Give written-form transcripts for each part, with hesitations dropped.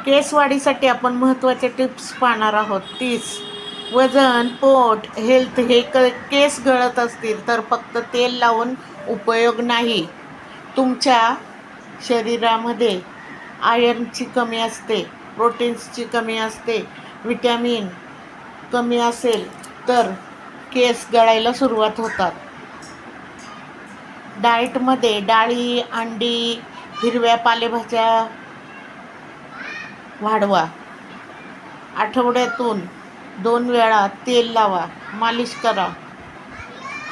केसवाढीसाठी आपण महत्त्वाच्या टिप्स पाहणार आहोत. 30. वजन, पोट, हेल्थ हे केस गळत असतील तर फक्त तेल लावून उपयोग नाही. तुमच्या शरीरामध्ये आयर्नची कमी असते, प्रोटीन्सची कमी असते, व्हिटॅमिन कमी असेल तर केस गळायला सुरुवात होतात. डाएटमध्ये डाळी, अंडी, हिरव्या पालेभाज्या वाढवा. आठवड्यातून 2 वेळा तेल लावा. मालिश करा.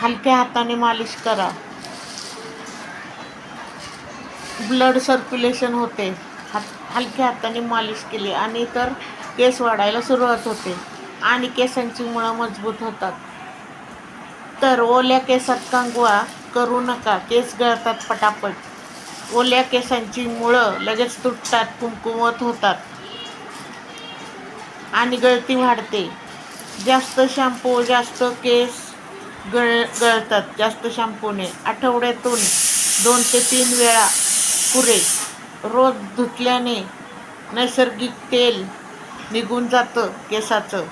हलक्या हाताने मालिश करा. ब्लड सर्क्युलेशन होते. हलक्या हाताने मालिश केली आणि तर केस वाढायला सुरुवात होते आणि केसांची मुळं मजबूत होतात. तर ओल्या केसात कंगवा करू नका. केस गळतात पटापट. ओल्या केसांची मुळं लगेच तुटतात, कुमकुवत होतात आणि गळती वाढते. जास्त शॅम्पू जास्त केस गळतात जास्त शॅम्पूने. आठवड्यातून 2 ते 3 वेळा पुरे. रोज धुतल्याने नैसर्गिक तेल निघून जातं केसाचं.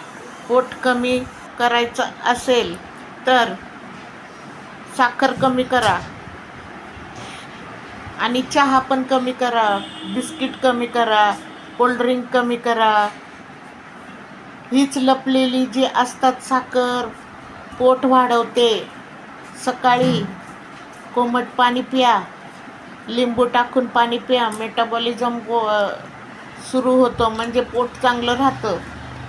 पोट कमी करायचं असेल तर साखर कमी करा आणि चहा पण कमी करा. बिस्किट कमी करा. कोल्ड्रिंक कमी करा. हीच लपलेली जी असतात साखर पोट वाढवते. सकाळी कोमट पाणी प्या. लिंबू टाकून पाणी प्या. मेटाबॉलिझम सुरू होतं म्हणजे पोट चांगलं राहतं.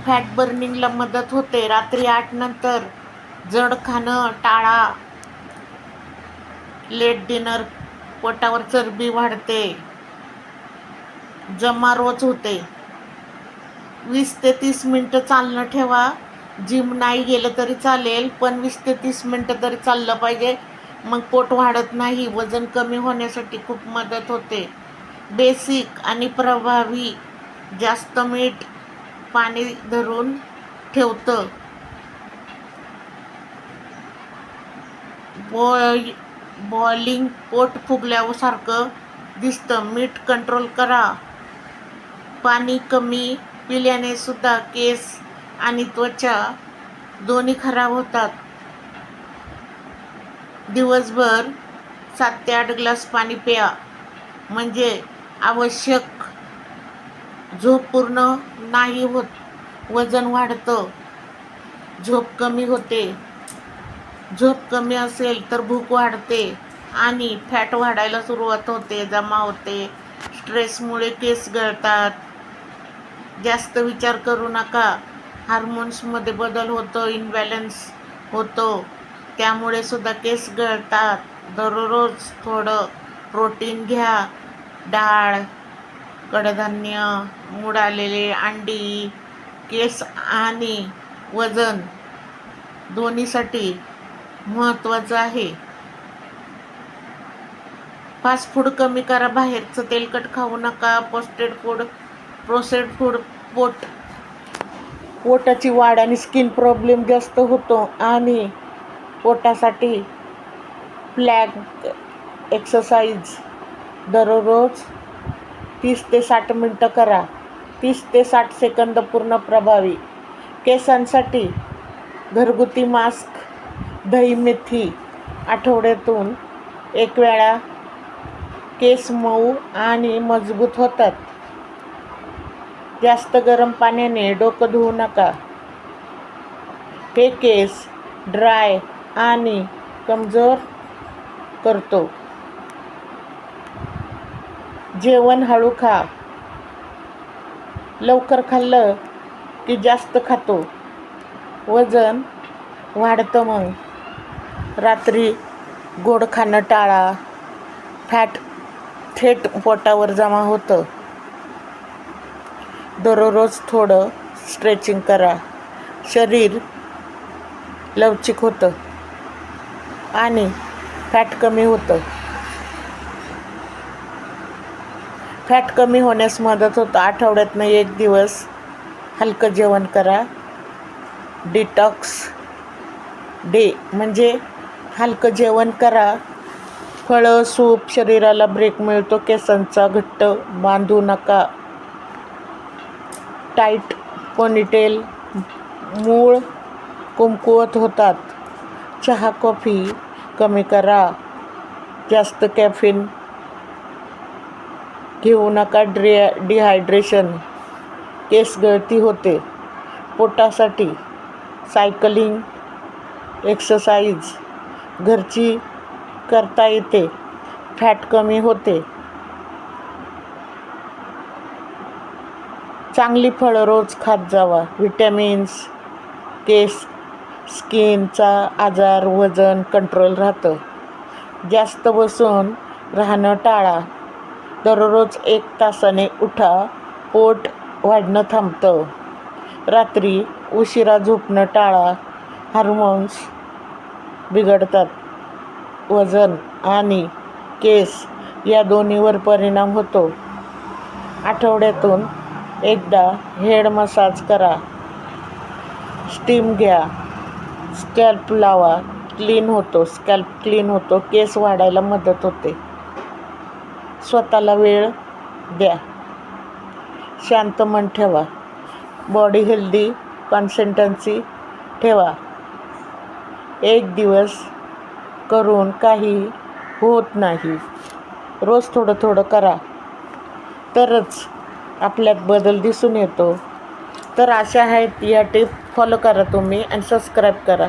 फॅट बर्निंगला मदत होते. रात्री 8 नंतर जड खाणं टाळा. लेट डिनर पोटावर चरबी वाढते. जमा रोज होते. 20 ते 30 मिनटं चालणं ठेवा. जिम नाही गेलं तरी चालेल, पण 20 ते 30 मिनटं तरी चाललं पाहिजे. मग पोट वाढत नाही. वजन कमी होण्यासाठी खूप मदत होते. बेसिक आणि प्रभावी. जास्त मीठ पाणी धरून ठेवतं. बॉइलिंग पोट फुगल्यासारखं दिसतं. मीठ कंट्रोल करा. पाणी कमी पिल्याने सुद्धा केस आणि त्वचा दोन्ही खराब होतात. दिवसभर 7 ते 8 ग्लास पाणी प्या. म्हणजे आवश्यक झोप पूर्ण नाही होत. वजन वाढतं. झोप कमी होते. झोप कमी असेल तर भूक वाढते आणि फॅट वाढायला सुरुवात होते, जमा होते. स्ट्रेसमुळे केस गळतात. जास्त विचार करू नका. हार्मोन्समध्ये बदल होतो, इनबॅलन्स होतो, त्यामुळे सुद्धा केस गळतात. दररोज थोडं प्रोटीन घ्या. डाळ, कडधान्य, मूड आलेले अंडी केस आणि वजन दोन्हीसाठी महत्त्वाचं आहे. फास्ट फूड कमी करा. बाहेरचं तेलकट खाऊ नका. प्रोसेस्ड फूड पोटाची वाढ आणि स्किन प्रॉब्लेम जास्त होतो आणि पोटासाठी प्लॅंक एक्सरसाइज दररोज 30 ते 60 मिनटं करा. 30 ते 60 सेकंद पूर्ण प्रभावी. केसांसाठी घरगुती मास्क, दही मेथी आठवड्यातून 1 वेळा. केस मऊ आणि मजबूत होतात. जास्त गरम पाण्याने डोकं धुवू नका. हे केस ड्राय आणि कमजोर करतो. जेवण हळू खा. लवकर खाल्लं की जास्त खातो. वजन वाढतं. मग रात्री गोड खाणं टाळा. फॅट थेट पोटावर जमा होतं. दररोज थोडं स्ट्रेचिंग करा. शरीर लवचिक होतं आणि फॅट कमी होतं. फॅट कमी होण्यास मदत होतं. आठवड्यातनं 1 दिवस हलकं जेवण करा. डिटॉक्स डे म्हणजे हलकं जेवण करा. फळं, सूप शरीराला ब्रेक मिळतो. केसांचा घट्ट बांधू नका. टाईट पोनीटेल मूळ कमकुवत होतात. चहा कॉफी कमी करा. जास्त कॅफीन घेऊ नका. डिहायड्रेशन, केस गळती होते. पोटासाठी सायकलिंग एक्सरसाइज घरची करता येते. फॅट कमी होते. चांगली फळं रोज खात जावा. व्हिटॅमिन्स, केस, स्किनचा आजार, वजन कंट्रोल राहतं. जास्त बसून राहणं टाळा. दररोज 1 तासाने उठा. पोट वाढणं थांबतं. रात्री उशिरा झोपणं टाळा. हार्मोन्स बिघडतात. वजन आणि केस या दोन्हीवर परिणाम होतो. आठवड्यातून एकदा हेड मसाज करा. स्टीम घ्या. स्कॅल्प लावा. स्कॅल्प क्लीन होतो. केस वाढायला मदत होते. स्वतःला वेळ द्या. शांत मन ठेवा. बॉडी हेल्दी कन्सिस्टन्सी ठेवा. एक दिवस करून काही होत नाही. रोज थोडं थोडं करा तरच आपल्यात बदल दिसून येतो. तर अशा आहेत या टिप. फॉलो करा तुम्ही आणि सबस्क्राईब करा.